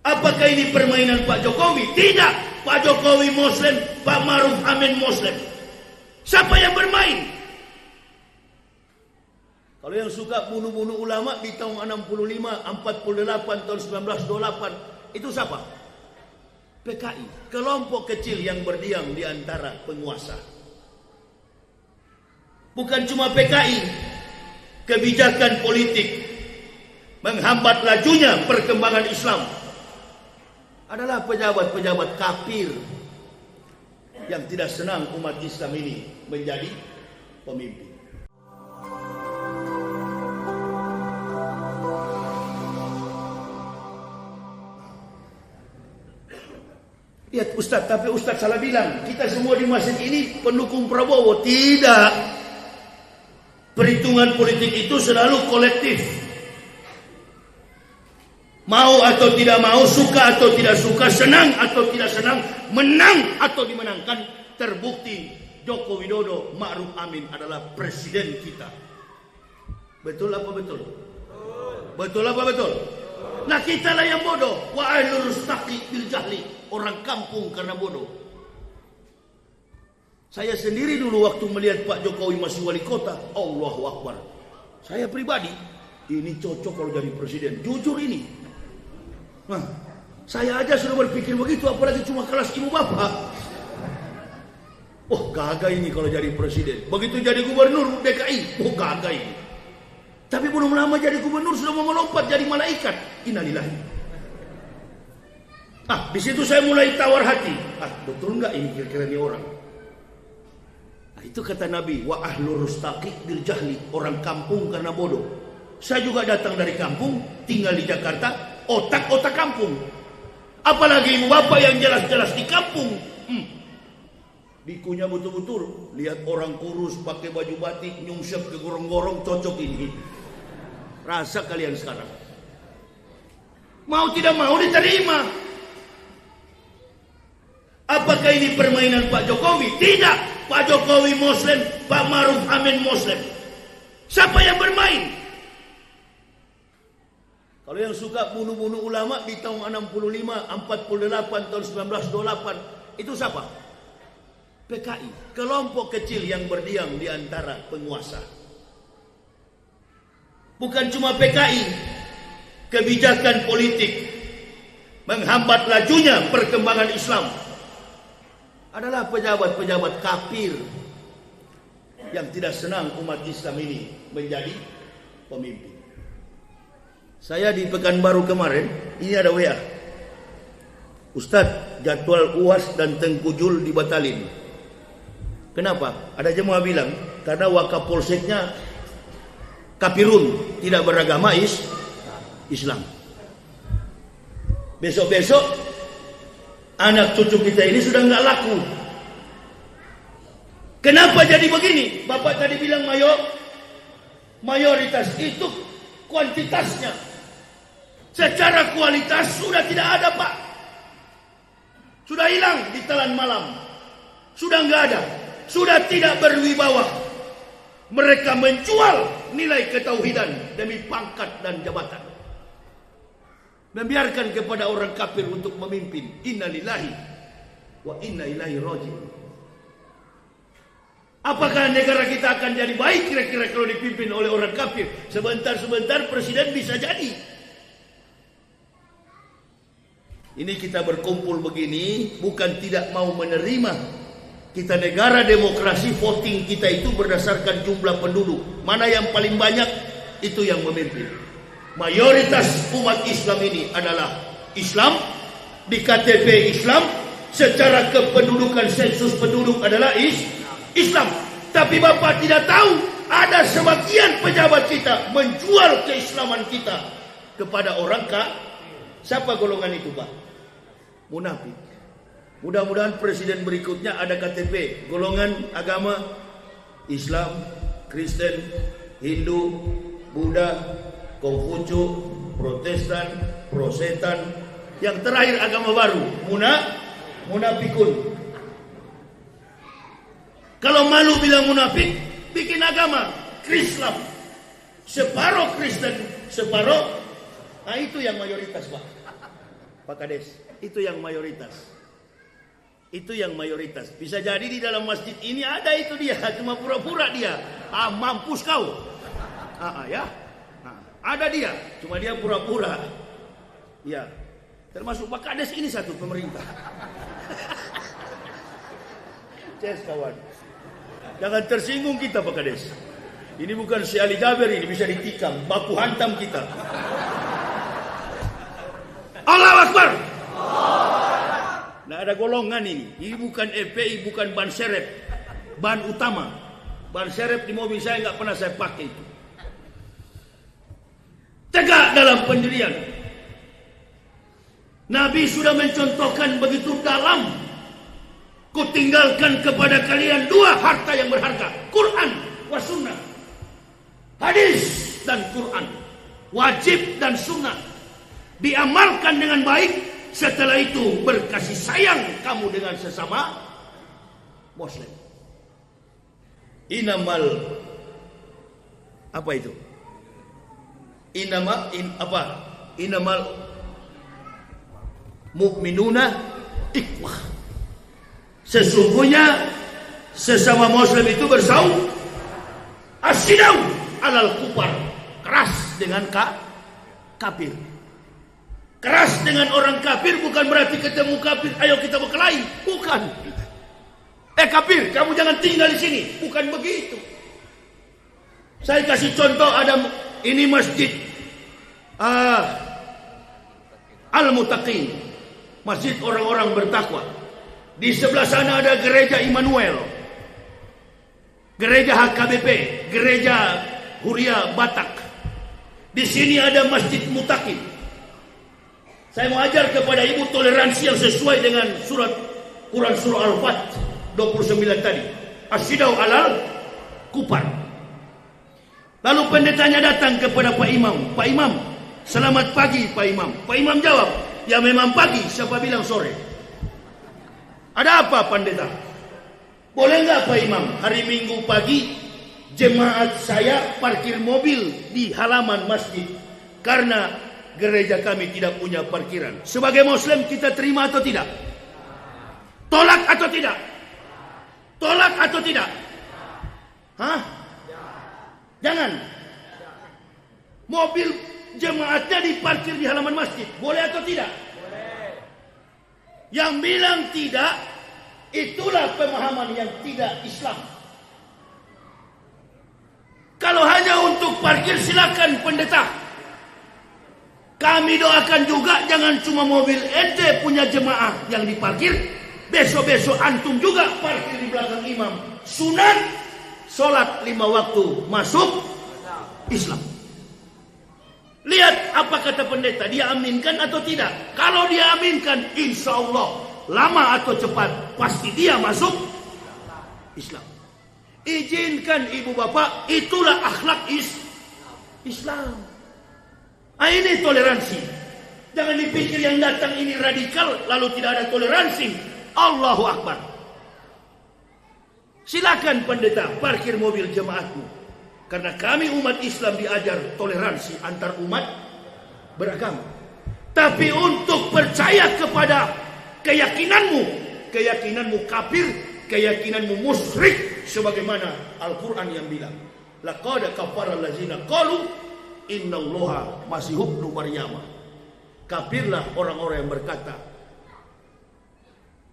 Apakah ini permainan Pak Jokowi? Tidak. Pak Jokowi Muslim, Pak Maruf Amin Muslim. Siapa yang bermain? Kalau yang suka bunuh-bunuh ulama di tahun 65, 48, tahun 1928, itu siapa? PKI. Kelompok kecil yang berdiam di antara penguasa. Bukan cuma PKI. Kebijakan politik menghambat lajunya perkembangan Islam adalah pejabat-pejabat kafir yang tidak senang umat Islam ini menjadi pemimpin. Lihat Ustaz, tapi Ustaz salah bilang, kita semua di masjid ini pendukung Prabowo. Tidak. Perhitungan politik itu selalu kolektif. Mau atau tidak mau, suka atau tidak suka, senang atau tidak senang, menang atau dimenangkan, terbukti Joko Widodo Ma'ruf Amin adalah presiden kita. Betul apa betul? Betul apa betul? Nah kita lah yang bodoh. Wa ahlul rustaqi bil jahli. Orang kampung karena bodoh. Saya sendiri dulu waktu melihat Pak Jokowi masih wali kota, Allahu Akbar. Saya pribadi, ini cocok kalau jadi presiden. Jujur ini. Nah, saya aja sudah berpikir begitu, apalagi cuma kelas ibu bapak. Oh, gagah ini kalau jadi presiden. Begitu jadi gubernur DKI, oh gagah ini. Tapi belum lama jadi gubernur sudah mau melompat jadi malaikat. Innalillahi. Di situ saya mulai tawar hati. Betul nggak ini kira-kira ini orang? Itu kata Nabi, wa ahlur rustaqi bil jahli, orang kampung karena bodoh. Saya juga datang dari kampung, tinggal di Jakarta, otak-otak kampung. Apalagi ibu bapak yang jelas-jelas di kampung. Bikunya betul-betul, lihat orang kurus pakai baju batik, nyungsep ke gorong-gorong, cocok ini. Rasa kalian sekarang. Mau tidak mau diterima. Apakah ini permainan Pak Jokowi? Tidak. Pak Jokowi Muslim, Pak Maruf Amin Muslim. Siapa yang bermain? Kalau yang suka bunuh-bunuh ulama di tahun 65, 48, tahun 1928, itu siapa? PKI. Kelompok kecil yang berdiam di antara penguasa. Bukan cuma PKI. Kebijakan politik menghambat lajunya perkembangan Islam adalah pejabat-pejabat kafir yang tidak senang umat Islam ini menjadi pemimpin. Saya di Pekanbaru kemarin, ini ada WA. Ustadz, jadwal UAS dan Tengkujul dibatalin. Kenapa? Ada jemaah bilang, karena Wakapolseknya kafirun, tidak beragama Islam. Besok-besok anak cucu kita ini sudah nggak laku. Kenapa jadi begini? Bapak tadi bilang mayoritas itu kuantitasnya. Secara kualitas sudah tidak ada, Pak. Sudah hilang di telan malam. Sudah nggak ada. Sudah tidak berwibawa. Mereka menjual nilai ketauhidan demi pangkat dan jabatan. Membiarkan kepada orang kafir untuk memimpin. Innalillahi wa inna ilaihi raji'un. Apakah negara kita akan jadi baik kira-kira kalau dipimpin oleh orang kafir? Sebentar-sebentar presiden bisa jadi. Ini kita berkumpul begini bukan tidak mau menerima. Kita negara demokrasi, voting kita itu berdasarkan jumlah penduduk. Mana yang paling banyak, itu yang memimpin. Mayoritas umat Islam ini adalah Islam, di KTP Islam, secara kependudukan sensus penduduk adalah Islam. Tapi Bapak tidak tahu, ada sebagian pejabat kita menjual keislaman kita kepada orang siapa golongan itu, Pak? Munafik. Mudah-mudahan presiden berikutnya ada KTP golongan agama Islam, Kristen, Hindu, Buddha, Konghucu, Protestan, Prosetan, yang terakhir agama baru, munafikun. Kalau malu bilang munafik, bikin agama Islam. Separuh Kristen, separuh. Nah itu yang mayoritas, Pak. Pak Kades, itu yang mayoritas. Itu yang mayoritas. Bisa jadi di dalam masjid ini ada itu dia, cuma pura-pura dia. Mampus kau. Ya. Ada dia, cuma dia pura-pura. Ya. Termasuk Pak Kades ini satu pemerintah. Ces kawan. Jangan tersinggung kita Pak Kades. Ini bukan si Ali Jaber, ini bisa ditikam, baku hantam kita. Allahu Akbar. Nah, ada golongan ini. Ini bukan FPI, bukan ban serep. Ban utama. Ban serep di mobil saya nggak pernah saya pakai itu. Tegak dalam pendirian. Nabi sudah mencontohkan begitu dalam. Kutinggalkan kepada kalian dua harta yang berharga. Quran wa sunnah. Hadis dan Quran. Wajib dan sunnah. Diamalkan dengan baik. Setelah itu berkasih sayang kamu dengan sesama Muslim. Inamal apa itu? Inamal mu'minuna ikhwah. Sesungguhnya sesama Muslim itu bersaudara. Asyidau alal kufar, keras dengan kafir. Keras dengan orang kafir bukan berarti ketemu kafir ayo kita berkelahi, bukan. Kafir, kamu jangan tinggal di sini, bukan begitu. Saya kasih contoh, ada ini masjid Al-Muttaqin, masjid orang-orang bertakwa. Di sebelah sana ada gereja Immanuel, gereja HKBP, gereja Huria Batak. Di sini ada masjid Muttaqin. Saya mau ajar kepada ibu toleransi yang sesuai dengan surat Quran surah Al-Fat 29 tadi. Asyidau alal kufar. Lalu pendetanya datang kepada Pak Imam. Pak Imam, selamat pagi Pak Imam. Pak Imam jawab, ya memang pagi, siapa bilang sore? Ada apa pendeta? Boleh nggak Pak Imam, hari Minggu pagi jemaat saya parkir mobil di halaman masjid karena gereja kami tidak punya parkiran. Sebagai Muslim kita terima atau tidak? Tolak atau tidak? Tolak atau tidak? Hah? Jangan. Mobil jemaatnya diparkir di halaman masjid. Boleh atau tidak? Boleh. Yang bilang tidak, itulah pemahaman yang tidak Islam. Kalau hanya untuk parkir silakan pendeta. Kami doakan juga jangan cuma mobil ente punya jemaah yang diparkir. Besok-besok antum juga parkir di belakang imam. Sunat sholat 5 waktu masuk Islam. Lihat apa kata pendeta, dia aminkan atau tidak. Kalau dia aminkan, insya Allah lama atau cepat pasti dia masuk Islam. Izinkan ibu bapak, itulah akhlak Islam. Ini toleransi. Jangan dipikir yang datang ini radikal lalu tidak ada toleransi. Allahu Akbar. Silakan pendeta parkir mobil jemaatmu. Karena kami umat Islam diajar toleransi antar umat beragama. Tapi untuk percaya kepada keyakinanmu kafir, keyakinanmu musyrik, sebagaimana Al-Quran yang bilang, laqad kafara allazina qalu innallaha masih ibnu Maryam. Kafirlah orang-orang yang berkata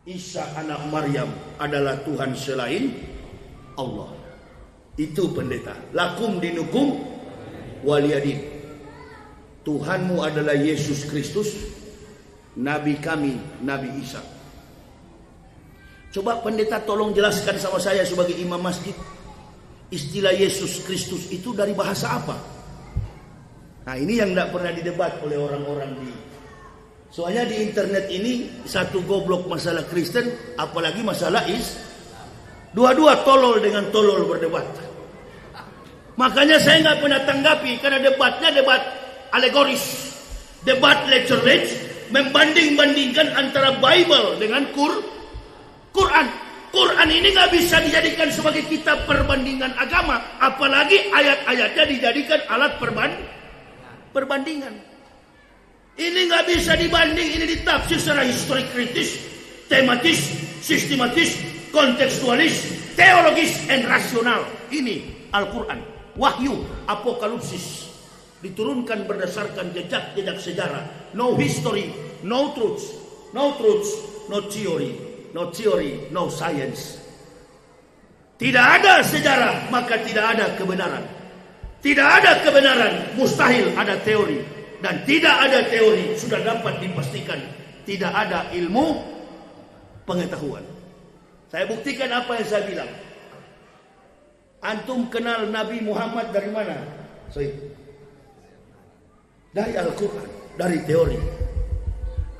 Isa anak Maryam adalah Tuhan selain Allah. Itu pendeta. Lakum dinukum waliyadin. Tuhanmu adalah Yesus Kristus, Nabi kami Nabi Isa. Coba pendeta tolong jelaskan sama saya sebagai imam masjid, istilah Yesus Kristus itu dari bahasa apa? Nah ini yang tidak pernah didebat oleh orang-orang di. Soalnya di internet ini satu goblok masalah Kristen, apalagi masalah dua-dua tolol dengan tolol berdebat. Makanya saya nggak pernah tanggapi karena debatnya debat alegoris, debat lecture, membanding-bandingkan antara Bible dengan Quran. Quran ini nggak bisa dijadikan sebagai kitab perbandingan agama, apalagi ayat-ayatnya dijadikan alat perbandingan. Ini nggak bisa dibanding, ini ditafsir secara historik kritis, tematis, sistematis, kontekstualis, teologis, dan rasional. Ini Al-Quran, wahyu, apokalipsis, diturunkan berdasarkan jejak-jejak sejarah. No history, no truth, no theory, no science. Tidak ada sejarah, maka tidak ada kebenaran. Tidak ada kebenaran, mustahil ada teori. Dan tidak ada teori, sudah dapat dipastikan tidak ada ilmu pengetahuan. Saya buktikan apa yang saya bilang. Antum kenal Nabi Muhammad dari mana? Dari Al-Quran, dari teori.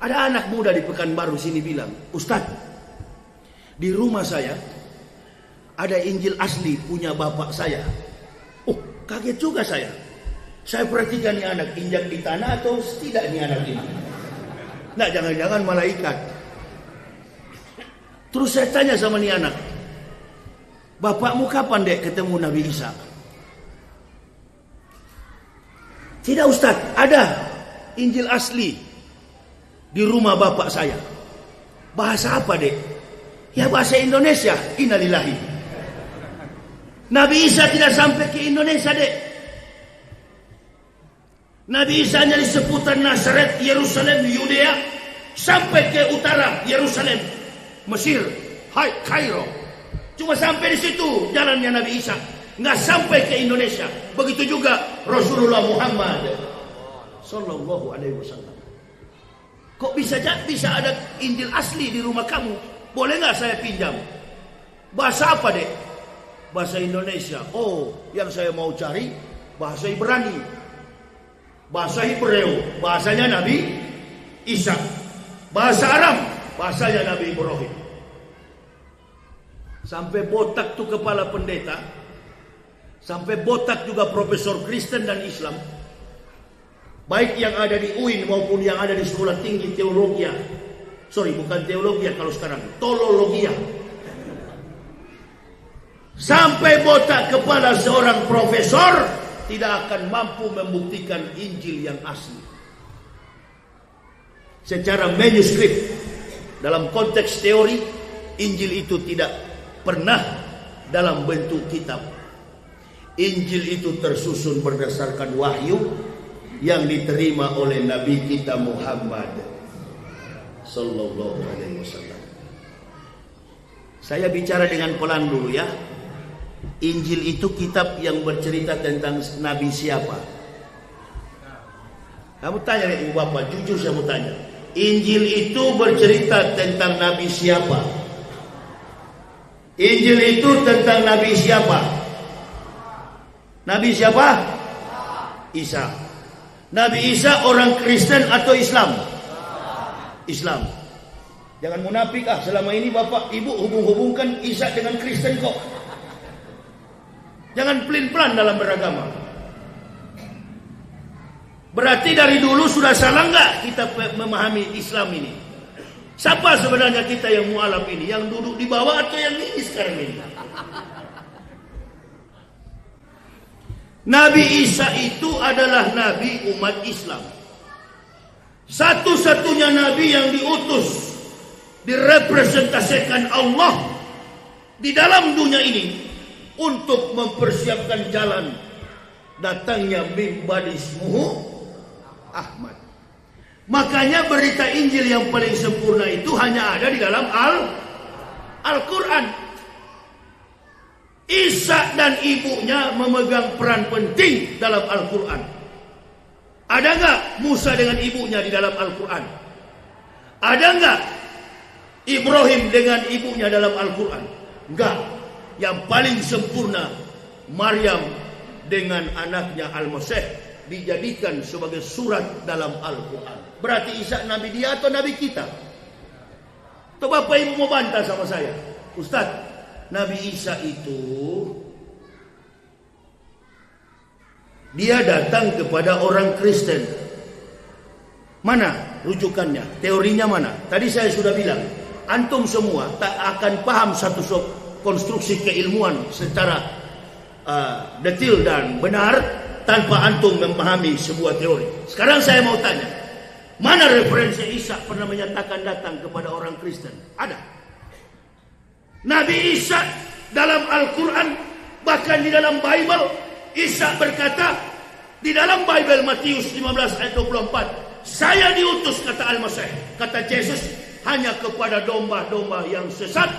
Ada anak muda di Pekanbaru sini bilang, Ustadz, di rumah saya ada Injil asli punya bapak saya. Oh, kaget juga saya. Saya perhatikan nih anak, injak di tanah atau tidak nih anak ini? Nah, jangan-jangan malaikat. Terus saya tanya sama nih anak, bapakmu kapan dek ketemu Nabi Isa? Tidak Ustadz, ada Injil asli di rumah bapak saya. Bahasa apa dek? Ya bahasa Indonesia. Innalillahi. Nabi Isa tidak sampai ke Indonesia dek. Nabi Isa hanya di seputar Nazaret, Yerusalem, Yudea, sampai ke utara Yerusalem, Mesir, Kairo. Cuma sampai di situ jalannya Nabi Isa, nggak sampai ke Indonesia. Begitu juga Rasulullah Muhammad Sallallahu Alaihi Wasallam. Kok bisa ada Injil asli di rumah kamu? Boleh nggak saya pinjam? Bahasa apa dek? Bahasa Indonesia. Oh, yang saya mau cari bahasa Ibrani, bahasa Hebreu, bahasanya Nabi Isa. Bahasa Aram, bahasanya Nabi Ibrahim. Sampai botak tuh kepala pendeta, sampai botak juga profesor Kristen dan Islam, baik yang ada di UIN maupun yang ada di sekolah tinggi teologi. Bukan teologi kalau sekarang, tolologia. Sampai botak kepala seorang profesor tidak akan mampu membuktikan Injil yang asli. Secara manuskrip, dalam konteks teori, Injil itu tidak pernah dalam bentuk kitab. Injil itu tersusun berdasarkan wahyu yang diterima oleh Nabi kita Muhammad Sallallahu Alaihi Wasallam. Saya bicara dengan pelan dulu ya. Injil itu kitab yang bercerita tentang Nabi siapa? Kamu tanya nih ibu bapak, jujur saya mau tanya. Injil itu bercerita tentang Nabi siapa? Injil itu tentang Nabi siapa? Nabi siapa? Isa. Nabi Isa orang Kristen atau Islam? Islam. Jangan munafik selama ini bapak ibu hubung-hubungkan Isa dengan Kristen kok. Jangan pelin-pelan dalam beragama. Berarti dari dulu sudah salah nggak kita memahami Islam ini? Siapa sebenarnya kita yang mualaf ini? Yang duduk di bawah atau yang ini sekarang ini? Nabi Isa itu adalah Nabi umat Islam. Satu-satunya Nabi yang diutus, direpresentasikan Allah di dalam dunia ini untuk mempersiapkan jalan datangnya min ba'di ismuhu Ahmad. Makanya berita Injil yang paling sempurna itu hanya ada di dalam Al-Quran. Isa dan ibunya memegang peran penting dalam Al-Quran. Ada nggak Musa dengan ibunya di dalam Al-Quran? Ada nggak Ibrahim dengan ibunya dalam Al-Quran? Enggak. Yang paling sempurna Maryam dengan anaknya Al-Masih dijadikan sebagai surat dalam Al-Quran. Berarti Isa Nabi dia atau Nabi kita? Atau bapak ibu mau bantah sama saya? Ustaz, Nabi Isa itu dia datang kepada orang Kristen. Mana rujukannya? Teorinya mana? Tadi saya sudah bilang, antum semua tak akan paham satu konstruksi keilmuan secara detail dan benar tanpa antum memahami sebuah teori. Sekarang saya mau tanya, Mana referensi Isa pernah menyatakan datang kepada orang Kristen? Ada. Nabi Isa dalam Al-Quran, bahkan di dalam Bible, Isa berkata di dalam Bible Matius 15 ayat 24, saya diutus, kata Al-Masih, kata Yesus, hanya kepada domba-domba yang sesat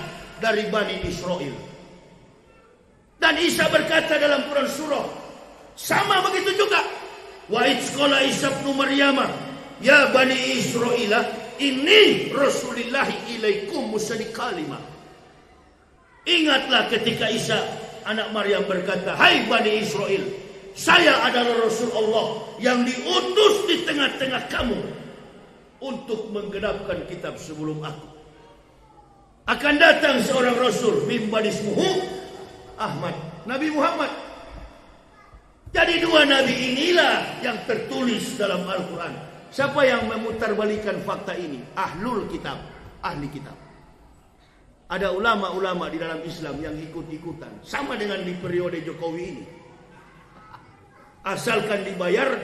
dari Bani Israel. Dan Isa berkata dalam Quran surah, sama begitu juga. Wa idz qala Isa ibnu Maryam, ya Bani Israil, inni Rasulillahi ilaikum musaddiqan lima. Ingatlah ketika Isa anak Maryam berkata, hai Bani Israel, saya adalah Rasul Allah yang diutus di tengah-tengah kamu untuk menggenapkan kitab sebelum aku. Akan datang seorang Rasul, min ba'di ismuhu Ahmad, Nabi Muhammad. Jadi dua nabi inilah yang tertulis dalam Al-Quran. Siapa yang memutarbalikan fakta ini? Ahlul kitab, ahli kitab. Ada ulama-ulama di dalam Islam yang ikut-ikutan, sama dengan di periode Jokowi ini. Asalkan dibayar,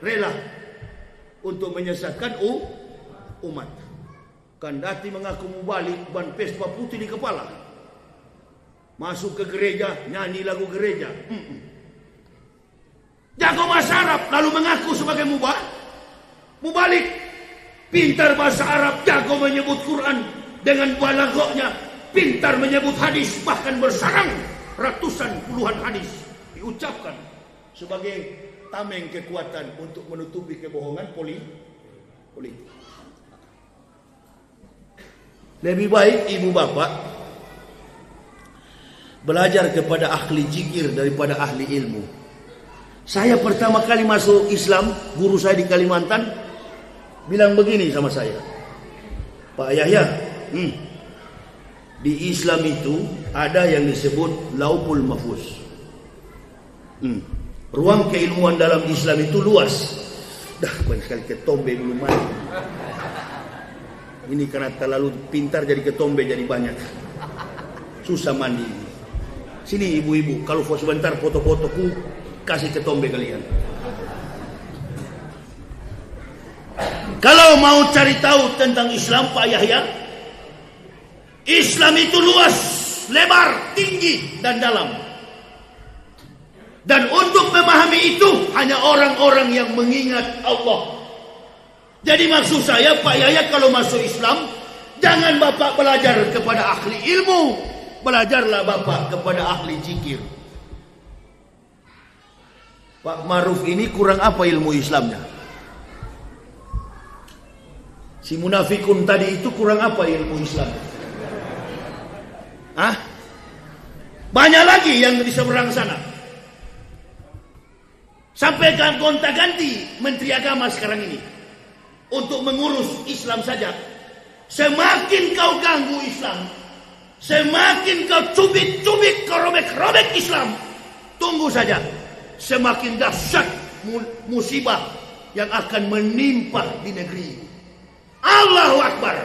rela untuk menyesatkan umat. Kandati mengaku mubalik, ban Vespa putih di kepala, masuk ke gereja, nyanyi lagu gereja. Jago bahasa Arab, lalu mengaku sebagai mubalik. Pintar bahasa Arab, jago menyebut Quran dengan balaghahnya, pintar menyebut hadis, bahkan bersarang ratusan puluhan hadis diucapkan sebagai tameng kekuatan untuk menutupi kebohongan politik. Lebih baik ibu bapak belajar kepada ahli zikir daripada ahli ilmu. Saya pertama kali masuk Islam, guru saya di Kalimantan bilang begini sama saya, Pak Yahya, di Islam itu ada yang disebut Lauhul Mahfuz. Ruang keilmuan dalam Islam itu luas. Dah banyak sekali ketombe dulu mati. Ini karena terlalu pintar jadi ketombe jadi banyak. Susah mandi. Sini ibu-ibu, kalau sebentar foto-fotoku, kasih ketombe kalian. Kalau mau cari tahu tentang Islam Pak Yahya, Islam itu luas, lebar, tinggi, dan dalam. Dan untuk memahami itu hanya orang-orang yang mengingat Allah. Jadi maksud saya Pak Yahya kalau masuk Islam, jangan bapak belajar kepada ahli ilmu, belajarlah bapak kepada ahli zikir. Pak Maruf ini kurang apa ilmu Islamnya? Si munafikun tadi itu kurang apa ilmu Islam? Banyak lagi yang di seberang sana. Sampaikan gonta-ganti Menteri Agama sekarang ini untuk mengurus Islam saja. Semakin kau ganggu Islam, semakin kau cubit-cubit, kau robek-robek Islam, tunggu saja, semakin dahsyat musibah yang akan menimpa di negeri. Allahu Akbar.